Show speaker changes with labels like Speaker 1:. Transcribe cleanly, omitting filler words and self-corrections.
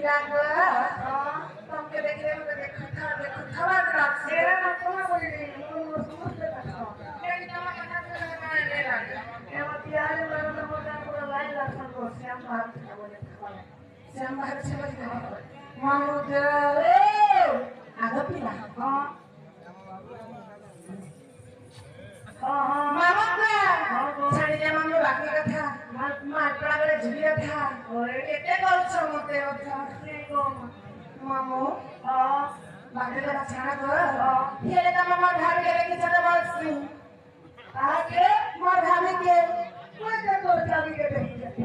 Speaker 1: लागो तुमके देखले मते देखा बात रात से तेरा ना कोना बोली नहीं समझ ले था लेकिन तमा कथा से ले लागे ए मतियारे बरन मोटा पूरा लाइन लक्षण को श्याम भारत का बोले श्याम भारत से बोले मामुद ए आगे पिला हां हां मामा का छाड़ी जा मम्मी बाकी कथा मार पड़ा गले झुलिया था और एते कल समते था से को मामू हां बाकी का छाड़ा को ये त मामा घर के लेके चले बस आके मोर भाभी के कोई तो चाबी के देखी